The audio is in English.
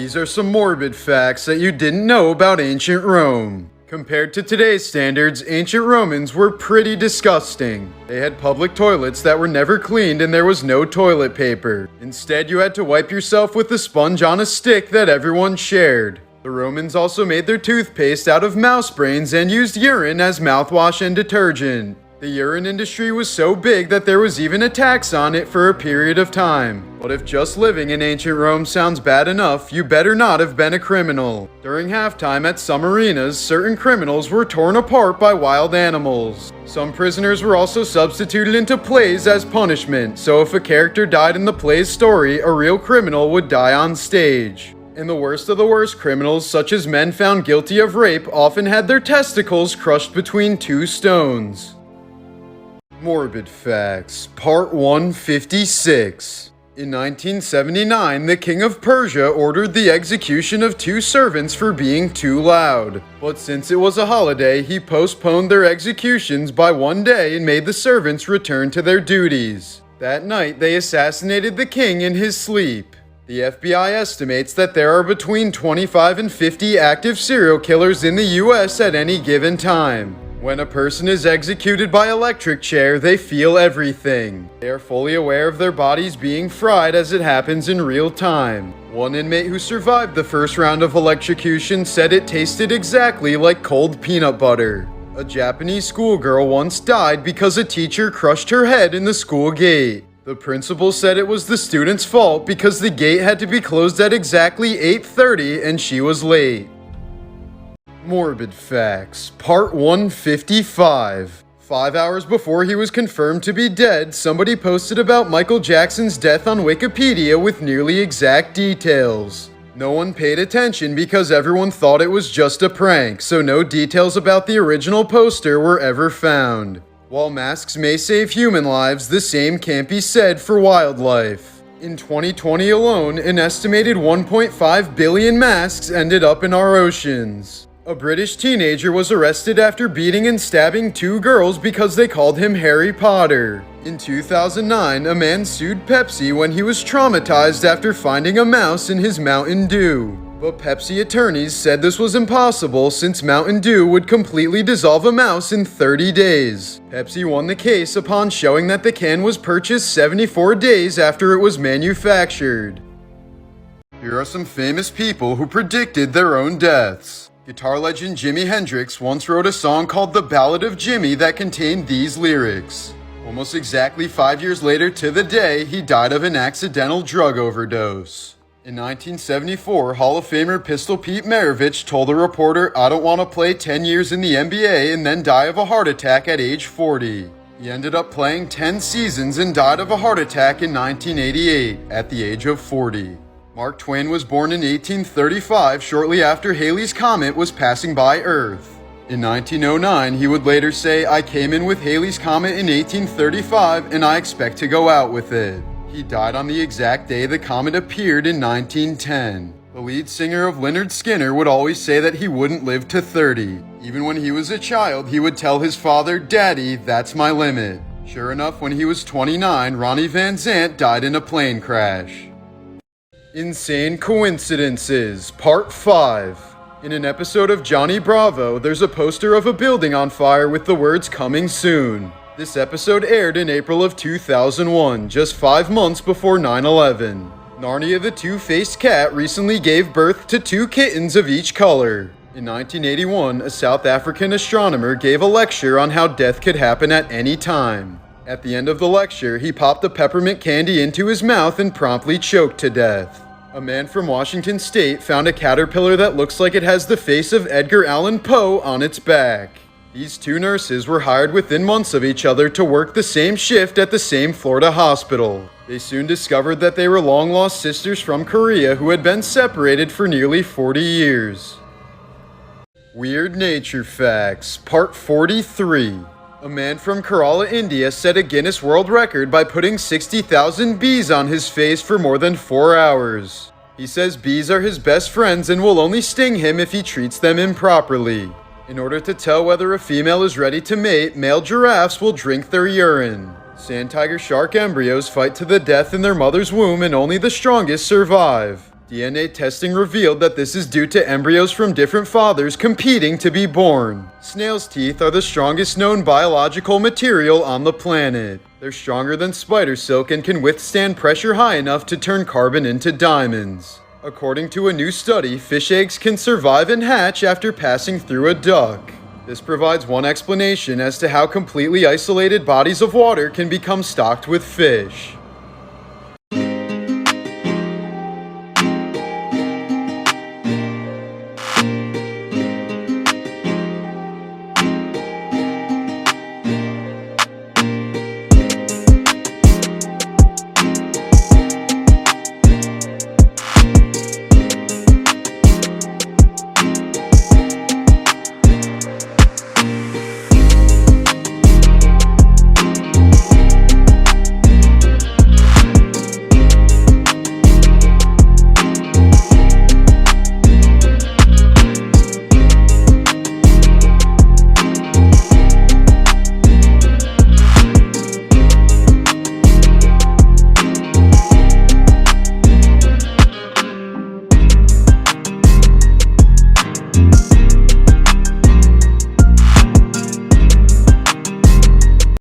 These are some morbid facts that you didn't know about ancient Rome. Compared to today's standards, ancient Romans were pretty disgusting. They had public toilets that were never cleaned and there was no toilet paper. Instead, you had to wipe yourself with a sponge on a stick that everyone shared. The Romans also made their toothpaste out of mouse brains and used urine as mouthwash and detergent. The urine industry was so big that there was even a tax on it for a period of time. But if just living in ancient Rome sounds bad enough, you better not have been a criminal. During halftime at some arenas, certain criminals were torn apart by wild animals. Some prisoners were also substituted into plays as punishment, so if a character died in the play's story, a real criminal would die on stage. And the worst of the worst criminals, such as men found guilty of rape, often had their testicles crushed between two stones. Morbid Facts, Part 156. In 1979, the King of Persia ordered the execution of two servants for being too loud. But since it was a holiday, he postponed their executions by one day and made the servants return to their duties. That night, they assassinated the king in his sleep. The FBI estimates that there are between 25 and 50 active serial killers in the US at any given time. When a person is executed by electric chair, they feel everything. They are fully aware of their bodies being fried as it happens in real time. One inmate who survived the first round of electrocution said it tasted exactly like cold peanut butter. A Japanese schoolgirl once died because a teacher crushed her head in the school gate. The principal said it was the student's fault because the gate had to be closed at exactly 8:30 and she was late. Morbid Facts, Part 155. 5 hours before he was confirmed to be dead, somebody posted about Michael Jackson's death on Wikipedia with nearly exact details. No one paid attention because everyone thought it was just a prank, so no details about the original poster were ever found. While masks may save human lives, the same can't be said for wildlife. In 2020 alone, an estimated 1.5 billion masks ended up in our oceans. A British teenager was arrested after beating and stabbing two girls because they called him Harry Potter. In 2009, a man sued Pepsi when he was traumatized after finding a mouse in his Mountain Dew. But Pepsi attorneys said this was impossible since Mountain Dew would completely dissolve a mouse in 30 days. Pepsi won the case upon showing that the can was purchased 74 days after it was manufactured. Here are some famous people who predicted their own deaths. Guitar legend Jimi Hendrix once wrote a song called The Ballad of Jimmy that contained these lyrics. Almost exactly 5 years later to the day, he died of an accidental drug overdose. In 1974, Hall of Famer Pistol Pete Maravich told a reporter, "I don't want to play 10 years in the NBA and then die of a heart attack at age 40. He ended up playing 10 seasons and died of a heart attack in 1988 at the age of 40. Mark Twain was born in 1835, shortly after Halley's Comet was passing by Earth. In 1909, he would later say, "I came in with Halley's Comet in 1835 and I expect to go out with it." He died on the exact day the comet appeared in 1910. The lead singer of Lynyrd Skynyrd would always say that he wouldn't live to 30. Even when he was a child, he would tell his father, "Daddy, that's my limit." Sure enough, when he was 29, Ronnie Van Zant died in a plane crash. Insane Coincidences, Part 5. In an episode of Johnny Bravo, there's a poster of a building on fire with the words "Coming Soon." This episode aired in April of 2001, just 5 months before 9/11. Narnia the Two-Faced Cat recently gave birth to 2 kittens of each color. In 1981, a South African astronomer gave a lecture on how death could happen at any time. At the end of the lecture, he popped the peppermint candy into his mouth and promptly choked to death. A man from Washington State found a caterpillar that looks like it has the face of Edgar Allan Poe on its back. These 2 nurses were hired within months of each other to work the same shift at the same Florida hospital. They soon discovered that they were long-lost sisters from Korea who had been separated for nearly 40 years. Weird Nature Facts, Part 43. A man from Kerala, India set a Guinness World Record by putting 60,000 bees on his face for more than 4 hours. He says bees are his best friends and will only sting him if he treats them improperly. In order to tell whether a female is ready to mate, male giraffes will drink their urine. Sand tiger shark embryos fight to the death in their mother's womb and only the strongest survive. DNA testing revealed that this is due to embryos from different fathers competing to be born. Snails' teeth are the strongest known biological material on the planet. They're stronger than spider silk and can withstand pressure high enough to turn carbon into diamonds. According to a new study, fish eggs can survive and hatch after passing through a duck. This provides one explanation as to how completely isolated bodies of water can become stocked with fish.